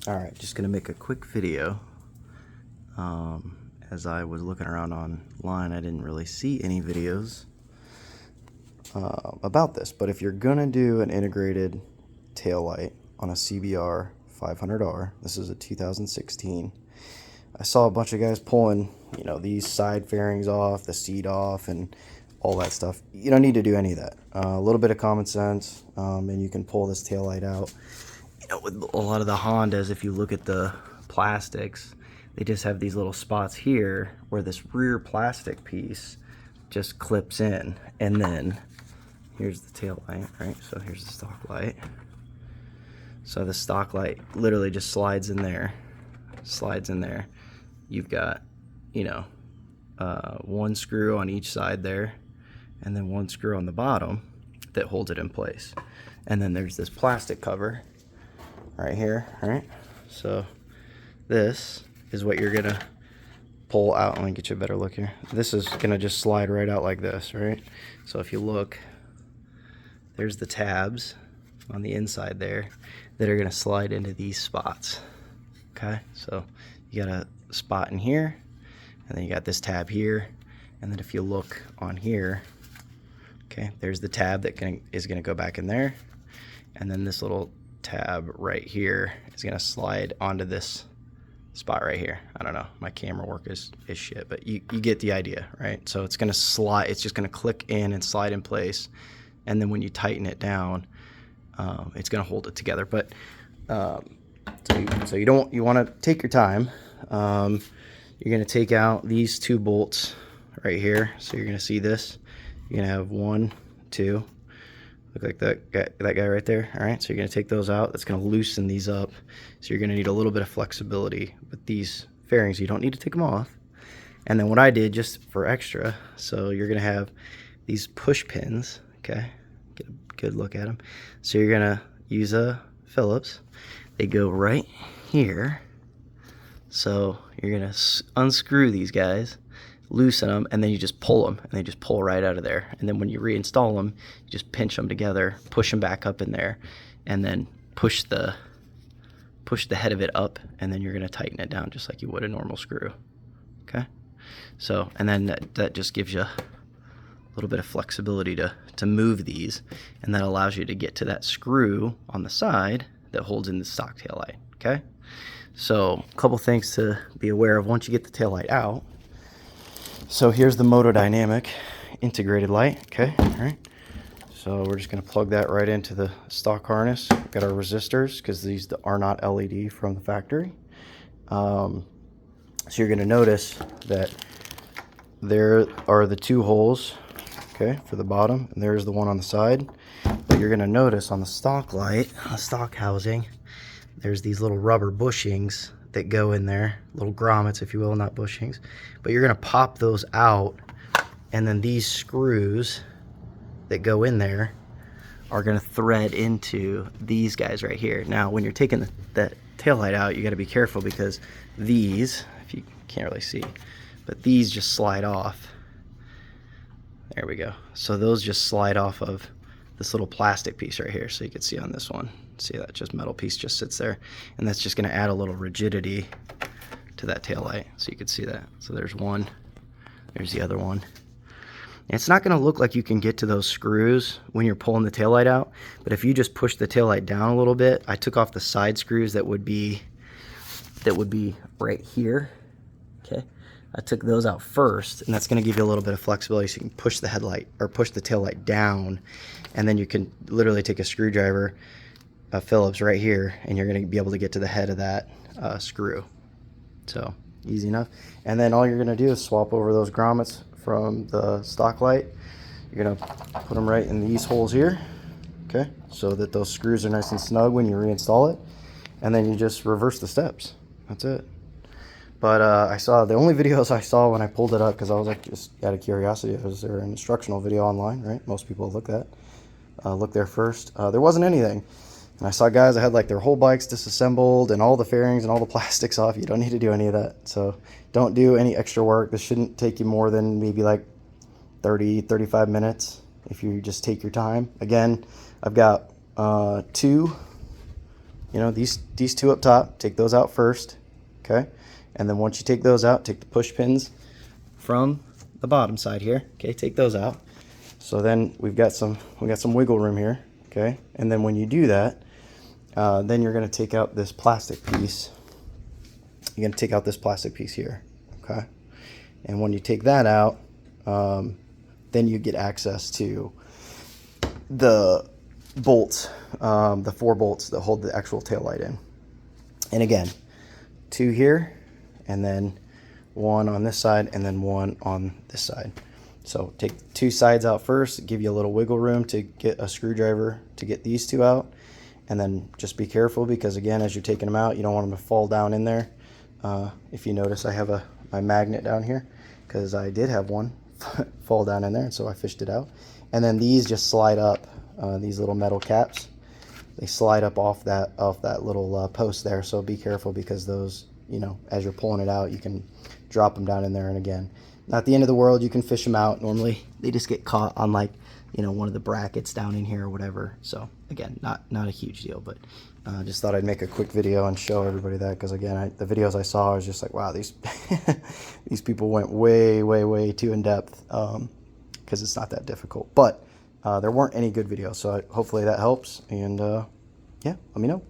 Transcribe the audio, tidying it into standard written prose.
Alright, just going to make a quick video. As I was looking around online, I didn't really see any videos about this. But if you're going to do an integrated taillight on a CBR500R, this is a 2016, I saw a bunch of guys pulling, these side fairings off, the seat off, and all that stuff. You don't need to do any of that. A little bit of common sense, and you can pull this taillight out. With a lot of the Hondas, if you look at the plastics, they just have these little spots here where this rear plastic piece just clips in, and then here's the tail light, right? So here's the stock light. So the stock light literally just slides in there. You've got, one screw on each side there, and then one screw on the bottom that holds it in place. And then there's this plastic cover right here, right? So this is what you're gonna pull out. Let me get you a better look here. This is gonna just slide right out like this, right? So if you look, there's the tabs on the inside there that are gonna slide into these spots. Okay, so you got a spot in here, and then you got this tab here, and then if you look on here, okay, there's the tab that is gonna go back in there, and then this little tab right here is gonna slide onto this spot right here. I don't know, my camera work is shit, but you get the idea, right? So it's gonna slide, it's just gonna click in and slide in place, and then when you tighten it down, it's gonna hold it together. But so you want to take your time. You're gonna take out these two bolts right here. So you're gonna see this. You're gonna have 1, 2. Look like that guy right there. All right, so you're gonna take those out. That's gonna loosen these up. So you're gonna need a little bit of flexibility with these fairings. You don't need to take them off. And then what I did just for extra, so you're gonna have these push pins. Okay, get a good look at them. So you're gonna use a Phillips. They go right here. So you're gonna unscrew these guys, loosen them, and then you just pull them, and they just pull right out of there. And then when you reinstall them, you just pinch them together, push them back up in there, and then push the head of it up, and then you're gonna tighten it down just like you would a normal screw. Okay, so and then that just gives you a little bit of flexibility to move these, and that allows you to get to that screw on the side that holds in the stock taillight. Okay, so a couple things to be aware of once you get the taillight out. So here's the Motodynamic integrated light. Okay, all right. So we're just going to plug that right into the stock harness. We've got our resistors because these are not LED from the factory. So you're going to notice that there are the two holes, okay, for the bottom, and there's the one on the side. But you're going to notice on the stock light, on the stock housing, there's these little rubber bushings that go in there, little grommets if you will, not bushings. But you're gonna pop those out, and then these screws that go in there are gonna thread into these guys right here. Now when you're taking the taillight out, you gotta be careful because these, if you can't really see, but these just slide off. There we go. So those just slide off of this little plastic piece right here. So you can see on this one, see that just metal piece just sits there, and that's just going to add a little rigidity to that tail light. So you can see that. So there's one, there's the other one. And it's not going to look like you can get to those screws when you're pulling the tail light out, but if you just push the tail light down a little bit, I took off the side screws that would be right here. Okay, I took those out first, and that's going to give you a little bit of flexibility so you can push the headlight or push the tail light down, and then you can literally take a screwdriver, a Phillips right here, and you're going to be able to get to the head of that screw. So easy enough. And then all you're going to do is swap over those grommets from the stock light. You're going to put them right in these holes here, okay, so that those screws are nice and snug when you reinstall it, and then you just reverse the steps. That's it. But I saw the only videos I saw when I pulled it up, because I was like just out of curiosity, was there an instructional video online, right? Most people look there first. There wasn't anything. And I saw guys that had like their whole bikes disassembled and all the fairings and all the plastics off. You don't need to do any of that. So don't do any extra work. This shouldn't take you more than maybe like 30-35 minutes if you just take your time. Again, I've got two you know, these two up top, take those out first, okay? And then once you take those out, take the push pins from the bottom side here, okay? Take those out. So then we got some wiggle room here, okay? And then when you do that, then you're going to take out this plastic piece. You're going to take out this plastic piece here, okay? And when you take that out, then you get access to the bolts, the 4 bolts that hold the actual tail light in. And again, 2 here, and then 1 on this side, and then 1 on this side. So take 2 sides out first, give you a little wiggle room to get a screwdriver to get these 2 out. And then just be careful, because again, as you're taking them out, you don't want them to fall down in there. If you notice, I have my magnet down here, because I did have one fall down in there, and so I fished it out. And then these just slide up, these little metal caps. They slide up off that little post there, so be careful, because those, you know, as you're pulling it out, you can drop them down in there. And again, not the end of the world, you can fish them out. Normally they just get caught on, like, you know, one of the brackets down in here or whatever. So again, not a huge deal, but just thought I'd make a quick video and show everybody that, because again, the videos I saw, I was just like, wow, these these people went way too in depth, because it's not that difficult. But there weren't any good videos, so hopefully that helps. And yeah, let me know.